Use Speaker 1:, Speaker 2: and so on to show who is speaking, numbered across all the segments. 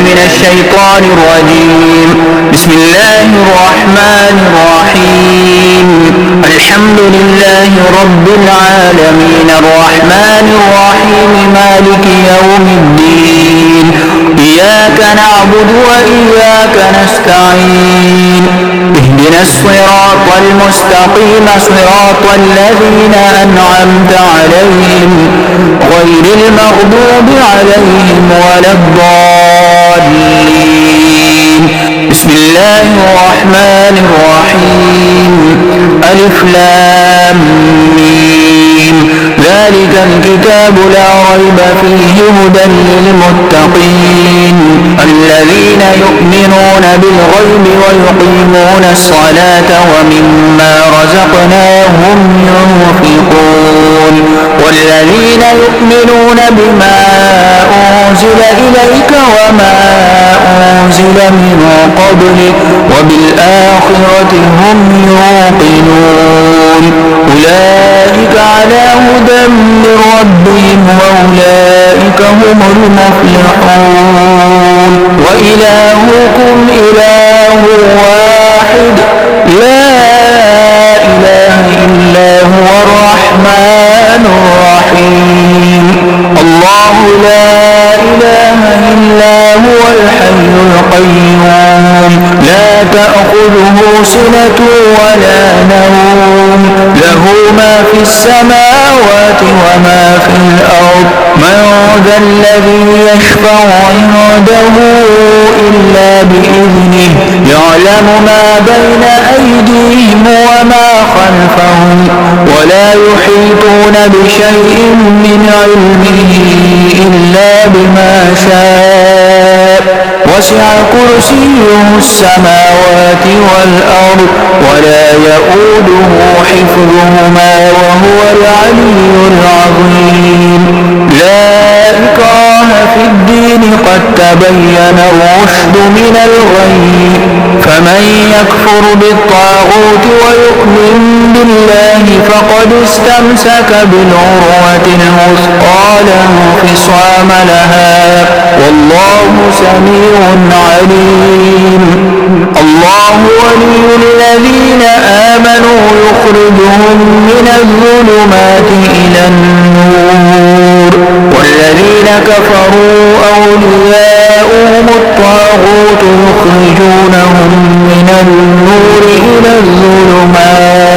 Speaker 1: من الشيطان الرجيم. بسم الله الرحمن الرحيم. الحمد لله رب العالمين الرحمن الرحيم مالك يوم الدين. إياك نعبد وإياك نستعين. اهدنا الصراط المستقيم صراط الذين أنعمت عليهم غير المغضوب عليهم ولا الضالين. بسم الله الرحمن الرحيم. ألف لام ميم. ذلك الكتاب لا ريب فيه هدى للمتقين الذين يؤمنون بالغيب ويقيمون الصلاة ومما رزقناهم ينفقون والذين يؤمنون بما أنزل إليك وما أنزل من قبلك وبالآخرة هم يوقنون أولئك على هدى من ربهم وأولئك هم المفلحون. وإلهكم إله واحد لا إله إلا هو الرحمن الرحيم. الله لا إله إلا هو الحي القيوم لا تأخذه سنة ولا نوم له ما في السماوات وما في الأرض. من ذا الذي يشفع عنده إلا بإذنه يعلم ما بين أيديهم وما خلفهم ولا يحيطون بشيء من علمه إلا بما شاء. وسع كرسيه السماوات والأرض ولا يؤوده حفظهما وهو العلي العظيم. لا إكراه في الدين قد تبين الرشد من الغي. فمن يكفر بالطاغوت ويؤمن بالله فقد استمسك بالعروة الوثقى لا انفصام لها والله سميع عليم. الله ولي الذين آمنوا يخرجهم من الظلمات إلى النور والذين كفروا أولياؤهم الطاغوت يخرجونهم من النور إلى الظلمات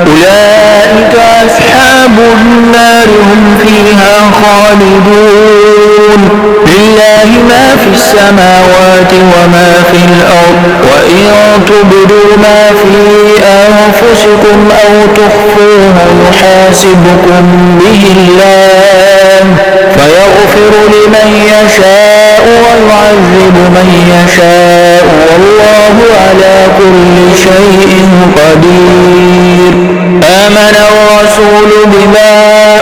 Speaker 1: أولئك أصحاب النار هم فيها خالدون. لله ما في السماوات وما في الأرض وإن تبدوا ما في أنفسكم أو تخفوه يحاسبكم به الله فيغفر لمن يشاء ويعذب من يشاء والله على كل شيء قدير. آمن الرسول بما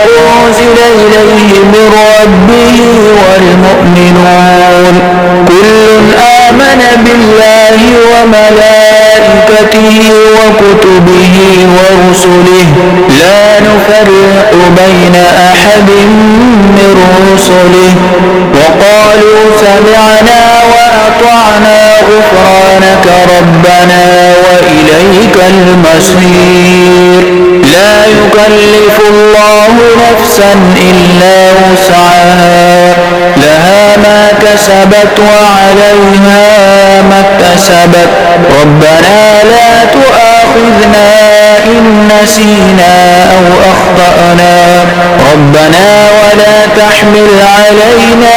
Speaker 1: أنزل إليه من ربه والمؤمنون كل آمن بالله وملائكته وكتبه ورسله لا نفرق بين أحد من رسله وقالوا سمعنا وأطعنا غفرانك ربنا وإليك المصير. لا يكلف الله نفسا إلا وسعها لها ما كسبت وعليها ما اكتسبت ربنا لا تؤاخذنا إن نسينا أو أخطأنا ربنا ولا تحمل علينا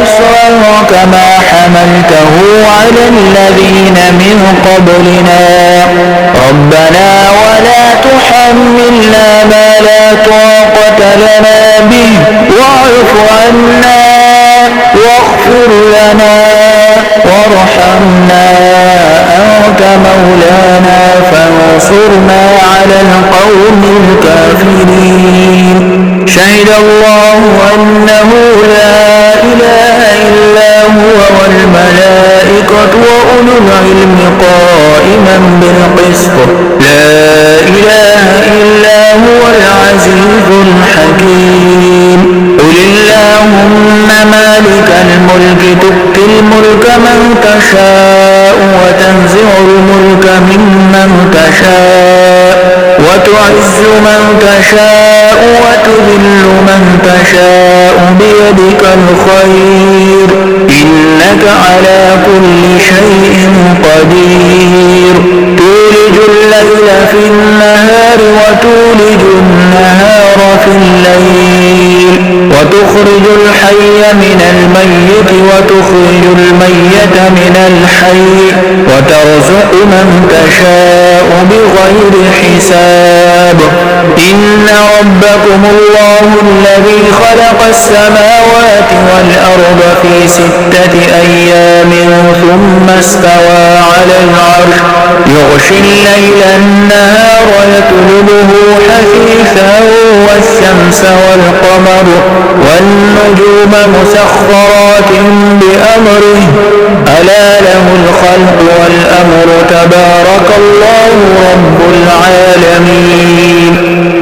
Speaker 1: إصرا كما حملته على الذين من قبلنا ربنا ولا تحملنا ما لا طاقة لنا به واعف عنا واغفر لنا وارحمنا أنت مولانا فانصرنا على القوم الكافرين. شهد الله أنه لا إله إلا هو والملائكة وأولو العلم قائما بالقسط لا إله إلا هو العزيز الحكيم. قل اللهم مالك الملك الملك تؤتي الملك من تشاء وتنزع الملك ممن تشاء وتعز من تشاء وتذل من تشاء بيدك الخير إنك على كل شيء قدير تولج الليل في النهار وتولج النهار في الليل وتخرج الحي من الميت وتخرج الميت من الحي وترزق من تشاء بغير حساب إن ربكم الله الذي خلق السماوات والأرض في 6 أيام ثم استوى على العرش يغشي الليل النهار يطلبه حثيثا والشمس والقمر والنجوم مسخرات بأمره ألا له الخلق والأمر تبارك الله رب العالمين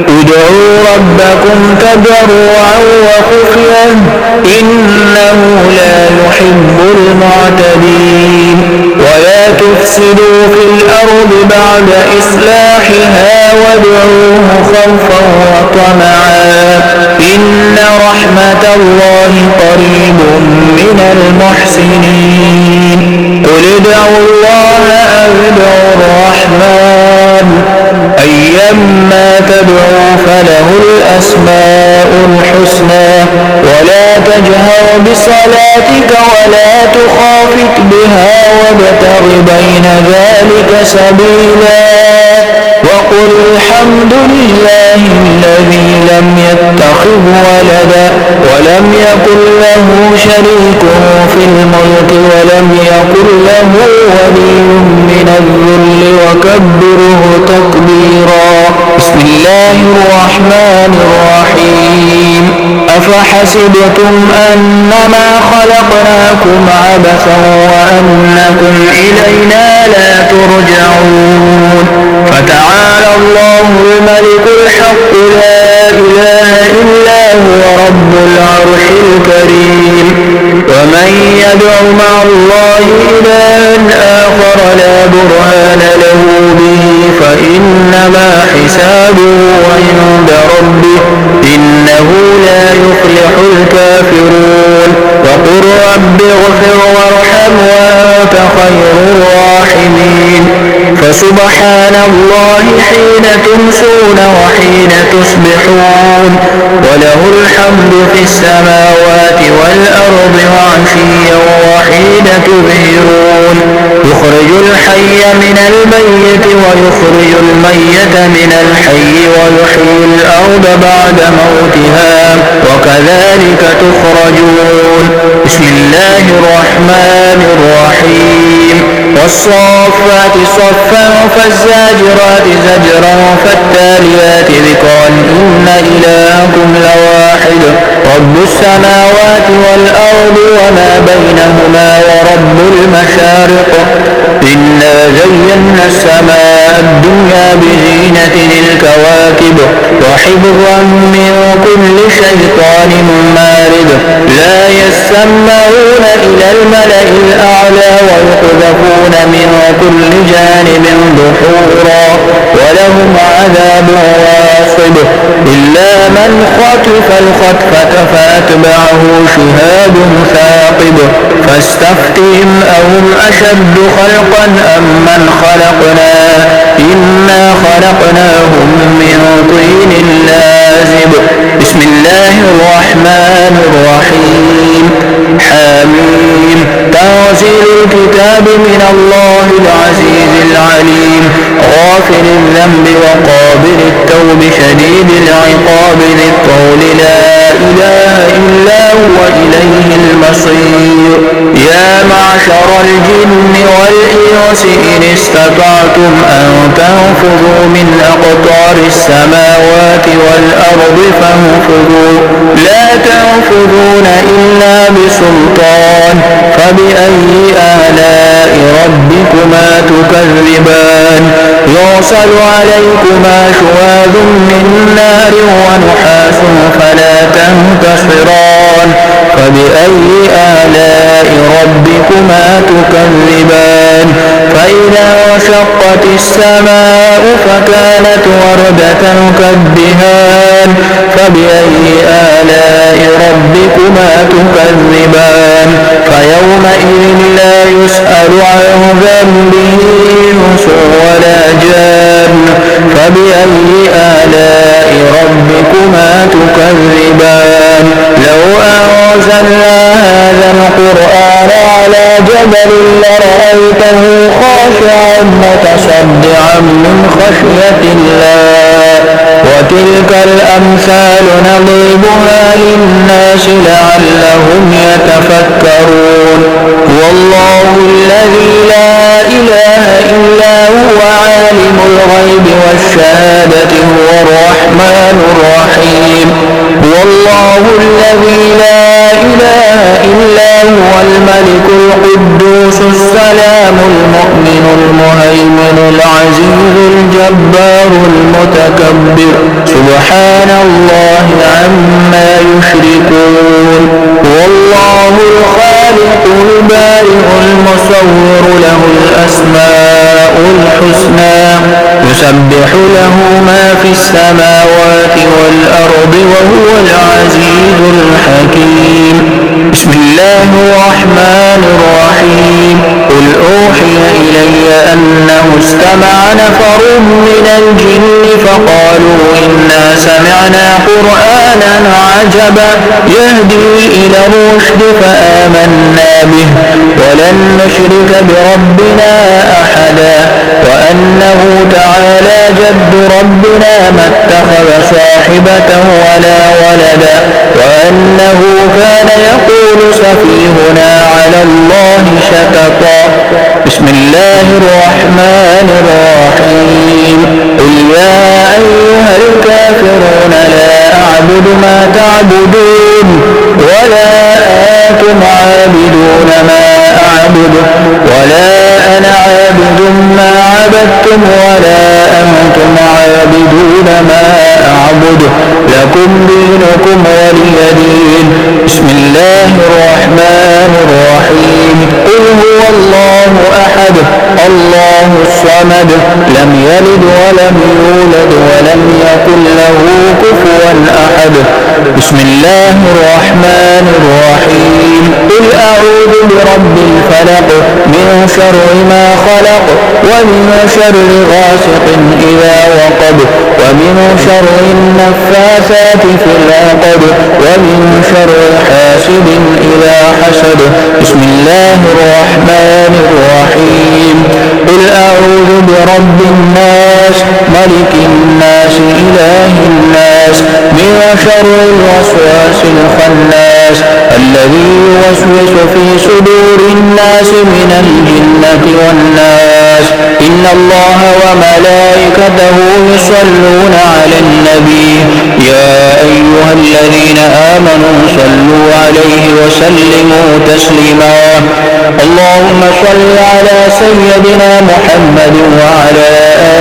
Speaker 1: ادعوا ربكم تضرعا وخفيا إنه لا يحب المعتدين ولا تفسدوا في الأرض بعد إصلاحها وادعوه خوفا وطمعا إن رحمة الله قريب من المحسنين قل ادعوا الله أو ادعوا الرحمن أيما تدعوا فله الأسماء الحسنى ولا تجهر بصلاتك ولا تخافت بها وابتغ بين ذلك سبيلا وقل الحمد لله الذي لم يتخذ ولدا ولم يكن له شريك في الملك ولم يكن له ولي من الذل وكبره تكبيرا بسم الله الرحمن الرحيم أفحسبتم أنما خلقناكم عبثا وأنكم إلينا لا ترجعون فتعالى الله الملك الحق لا إله إلا هو رب العرش الكريم ومن يدع مع الله إلها آخر لا برهان له به فإنما حسابه عند ربه إنه لا يفلح الكافرون وقل رب اغفر وارحم وأنت خير الراحمين فسبحان الله حين تمسون وحين تصبحون وله الحمد في السماوات والأرض وعشيا وحين تظهرون يخرج الحي من الميت ويخرج الميت من الحي ويحيي الأرض بعد موتها وكذلك تخرجون بسم الله الرحمن الرحيم والصافات صفا فالزاجرات زجرا فالتاليات ذكرا إن إلهكم لواحد رب السماوات والأرض وما بينهما ورب المشارق إنا زينا السماء الدنيا بزينة الكواكب وحفظا من كل شيطان مارد لا يسمعون إلى الملأ الأعلى ويقذفون من كل جانب دحورا ولهم عذاب واصب إلا من خطف الخطفة فأتبعه شهاب ثاقب فاستفتهم أهم أشد خلقا أم من خلقنا إنا خلقناهم من طين لازب بسم الله الرحمن الرحيم حميم تنزيل الكتاب من الله العزيز العليم غافر الذنب وقابل التوب شديد العقاب ذي الطول لا إله إلا هو إليه المصير يا معشر الجن والإنس إن استطعتم أن تنفذوا من أقطار السماوات والأرض فانفذوا لا تنفذون إلا بسلطان فبأي آلاء ربكما تكذبان يرسل عليكما شواذ من نار ونحاس فلا تنتصران فبأي آلاء ربكما تكذبان فإذا انشقت السماء فكانت وردة كالدهان فبأي آلاء ربكما تكذبان فيومئذ لا يسأل عن ذنبه إنس ولا جان فبأي آلاء ربكما تكذبان لو أنزلنا هذا القرآن على جبل لرأيته خاشعا متصدعا من خشية الله وتلك الأمثال نضربها للناس لعلهم يتفكرون والله الذي لا إله إلا هو عالم الغيب والشهادة هو الرحمن الرحيم والله الذي لا إله إلا هو الملك القدوس السلام المؤمن المهيمن العزيز الجبار المتكبر سبحان الله عما يشركون والله الخالق البارئ المصور له الأسماء الحسنى يسبح له ما في السماوات والأرض وهو العزيز الحكيم بسم الله الرحمن الرحيم قل أوحي إلي أنه استمع نفر من الجن فقالوا إنا سمعنا قرآنا عجبا يهدي إلى الرشد فآمنا به ولن نشرك بربنا أحدا وأنه تعالى جد ربنا ما اتخذ صاحبة ولا ولدا وأنه كان يقول سفيهنا على الله شططا بسم الله الرحمن الرحيم قل يا أيها الكافرون لا أعبد ما تعبدون ولا أنتم عابدون ما أعبد ولا أنا عابد ما عبدتم ولا أنتم عابدون ما أعبد لكم دينكم ولي دين بسم الله الرحمن الرحيم قل هو الله أحد الله الصمد لم يلد ولم يولد ولم يكن له كفوا أحد بسم الله الرحمن الرحيم قل أعوذ برب الفلق من شر ما خلق ومن شر غاسق إذا وقب ومن شر النفاثات في العقد ومن شر حاسد إذا حسد بسم الله الرحمن الرحيم قل أعوذ برب الناس ملك الناس إله الناس من شر الوسواس الخناس الذي يوسوس في صدور الناس من الجنة والناس إن الله وملائكته يصلون على النبي يا أيها الذين آمنوا صلوا عليه وسلموا تسليما اللهم صل على سيدنا محمد وعلى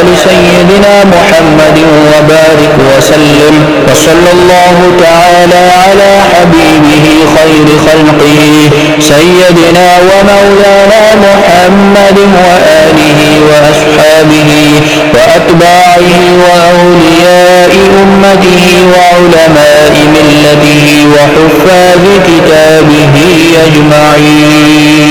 Speaker 1: آل سيدنا محمد وبارك وسلم وصلى الله تعالى على حبيبه خير خلقه سيدنا ومولانا محمد وآله وأصحابه وأتباعه وأولياء أمته وعلماء ملته وحفاظ كتابه أجمعين